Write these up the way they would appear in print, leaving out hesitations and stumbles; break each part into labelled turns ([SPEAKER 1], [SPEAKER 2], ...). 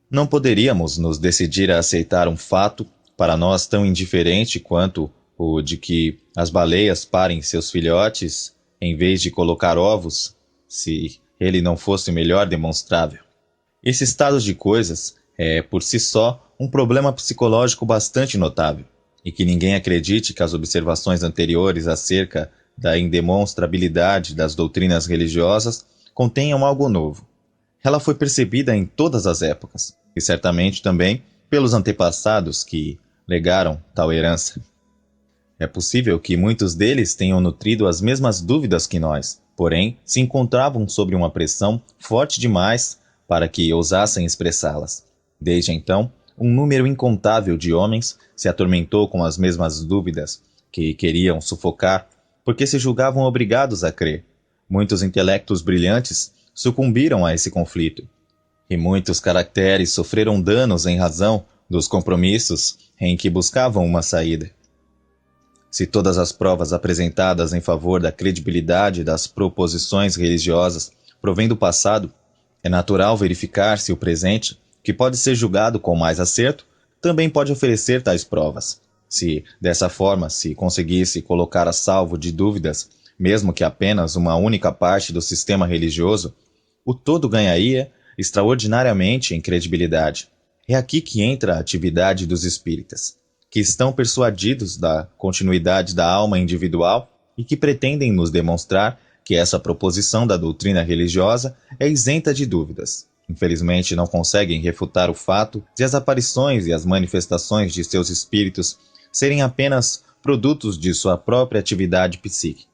[SPEAKER 1] Não poderíamos nos decidir a aceitar um fato para nós tão indiferente quanto o de que as baleias parem seus filhotes em vez de colocar ovos, se ele não fosse melhor demonstrável. Esse estado de coisas é, por si só, um problema psicológico bastante notável, e que ninguém acredite que as observações anteriores acerca da indemonstrabilidade das doutrinas religiosas contenham algo novo. Ela foi percebida em todas as épocas, e certamente também pelos antepassados que legaram tal herança. É possível que muitos deles tenham nutrido as mesmas dúvidas que nós, porém se encontravam sob uma pressão forte demais para que ousassem expressá-las. Desde então, um número incontável de homens se atormentou com as mesmas dúvidas que queriam sufocar, porque se julgavam obrigados a crer. Muitos intelectos brilhantes sucumbiram a esse conflito, e muitos caracteres sofreram danos em razão dos compromissos em que buscavam uma saída. Se todas as provas apresentadas em favor da credibilidade das proposições religiosas provêm do passado, é natural verificar se o presente, que pode ser julgado com mais acerto, também pode oferecer tais provas. Se, dessa forma, se conseguisse colocar a salvo de dúvidas, mesmo que apenas uma única parte do sistema religioso, o todo ganharia extraordinariamente em credibilidade. É aqui que entra a atividade dos espíritas, que estão persuadidos da continuidade da alma individual e que pretendem nos demonstrar que essa proposição da doutrina religiosa é isenta de dúvidas. Infelizmente, não conseguem refutar o fato de as aparições e as manifestações de seus espíritos serem apenas produtos de sua própria atividade psíquica.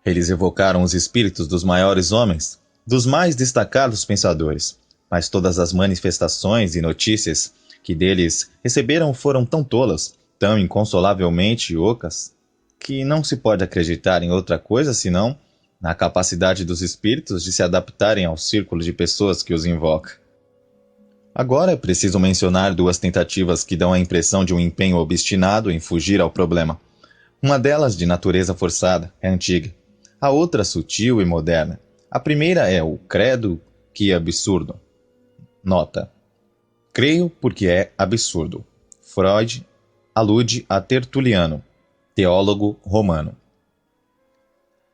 [SPEAKER 1] Eles evocaram os espíritos dos maiores homens, dos mais destacados pensadores, mas todas as manifestações e notícias que deles receberam foram tão tolas, tão inconsolavelmente ocas, que não se pode acreditar em outra coisa senão na capacidade dos espíritos de se adaptarem ao círculo de pessoas que os invoca. Agora é preciso mencionar duas tentativas que dão a impressão de um empenho obstinado em fugir ao problema. Uma delas, de natureza forçada, é antiga. A outra, sutil e moderna. A primeira é o credo que é absurdo. Nota: creio porque é absurdo. Freud alude a Tertuliano, teólogo romano.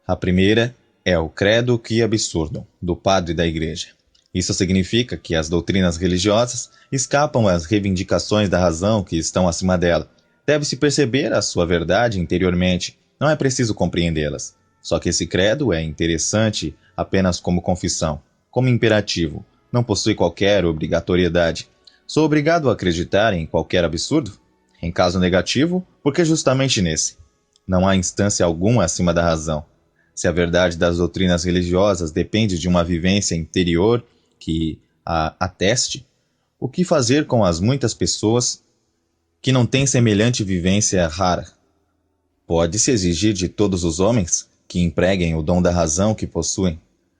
[SPEAKER 1] A primeira é o credo que absurdo, do padre da igreja. Isso significa que as doutrinas religiosas escapam às reivindicações da razão que estão acima dela. Deve-se perceber a sua verdade interiormente, não é preciso compreendê-las. Só que esse credo é interessante apenas como confissão, como imperativo, não possui qualquer obrigatoriedade. Sou obrigado a acreditar em qualquer absurdo? Em caso negativo, porque justamente nesse. Não há instância alguma acima da razão. Se a verdade das doutrinas religiosas depende de uma vivência interior que a ateste, o que fazer com as muitas pessoas que não têm semelhante vivência rara? Pode-se exigir de todos os homens que empreguem o dom da razão que possuem,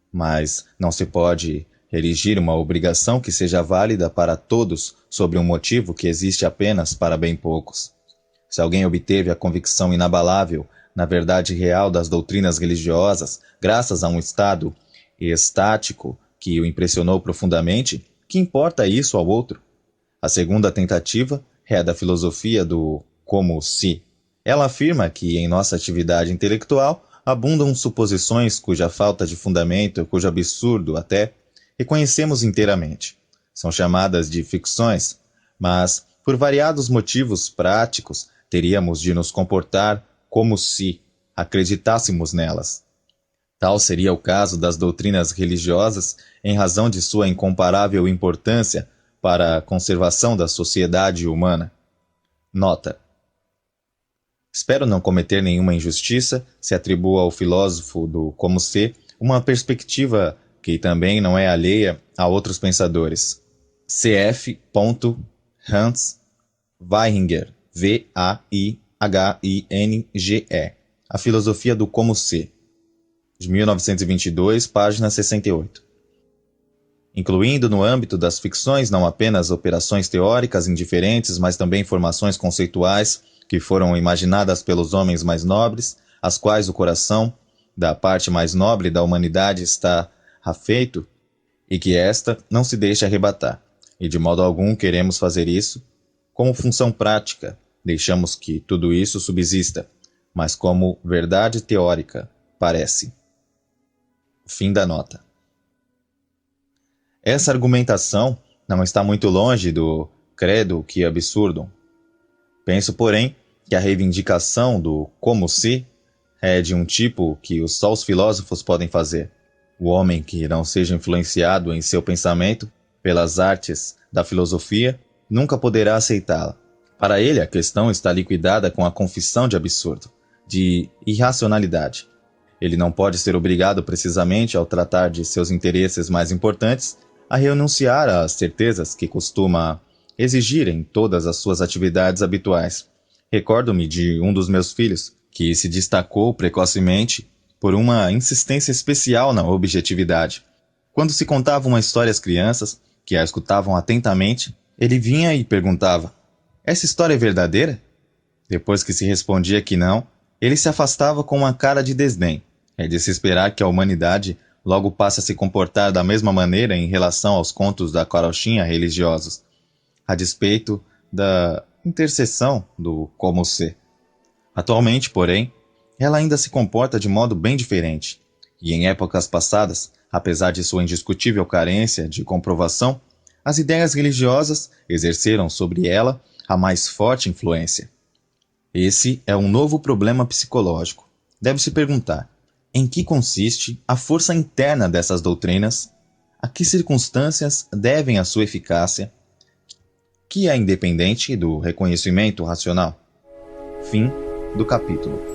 [SPEAKER 1] mas não se pode erigir uma obrigação que seja válida para todos sobre um motivo que existe apenas para bem poucos. Se alguém obteve a convicção inabalável na verdade real das doutrinas religiosas, graças a um estado estático que o impressionou profundamente, que importa isso ao outro? A segunda tentativa é a da filosofia do como se. Ela afirma que em nossa atividade intelectual abundam suposições cuja falta de fundamento, cujo absurdo até, reconhecemos inteiramente. São chamadas de ficções, mas, por variados motivos práticos, teríamos de nos comportar como se acreditássemos nelas. Tal seria o caso das doutrinas religiosas em razão de sua incomparável importância para a conservação da sociedade humana. Nota: espero não cometer nenhuma injustiça se atribuo ao filósofo do como se uma perspectiva que também não é alheia a outros pensadores. C.F. Hans Weihinger, Weihinger, A Filosofia do Como Se, de 1922, página 68. Incluindo no âmbito das ficções não apenas operações teóricas indiferentes, mas também formações conceituais que foram imaginadas pelos homens mais nobres, às quais o coração da parte mais nobre da humanidade está afeito, e que esta não se deixa arrebatar. e de modo algum queremos fazer isso. Como função prática, deixamos que tudo isso subsista, mas como verdade teórica, parece. Fim da nota. Essa argumentação não está muito longe do credo que absurdum. Penso, porém, que a reivindicação do como se é de um tipo que só os filósofos podem fazer. O homem que não seja influenciado em seu pensamento pelas artes da filosofia nunca poderá aceitá-la. Para ele, a questão está liquidada com a confissão de absurdo, de irracionalidade. Ele não pode ser obrigado precisamente, ao tratar de seus interesses mais importantes, a renunciar às certezas que costuma exigir em todas as suas atividades habituais. Recordo-me de um dos meus filhos, que se destacou precocemente por uma insistência especial na objetividade. Quando se contava uma história às crianças, que a escutavam atentamente, ele vinha e perguntava: "Essa história é verdadeira?" Depois que se respondia que não, ele se afastava com uma cara de desdém. É de se esperar que a humanidade logo passe a se comportar da mesma maneira em relação aos contos da carochinha religiosos, a despeito da intercessão do como ser. Atualmente, porém, ela ainda se comporta de modo bem diferente, e em épocas passadas, apesar de sua indiscutível carência de comprovação, as ideias religiosas exerceram sobre ela a mais forte influência. Esse é um novo problema psicológico. Deve-se perguntar: em que consiste a força interna dessas doutrinas? A que circunstâncias devem a sua eficácia, que é independente do reconhecimento racional? Fim do capítulo.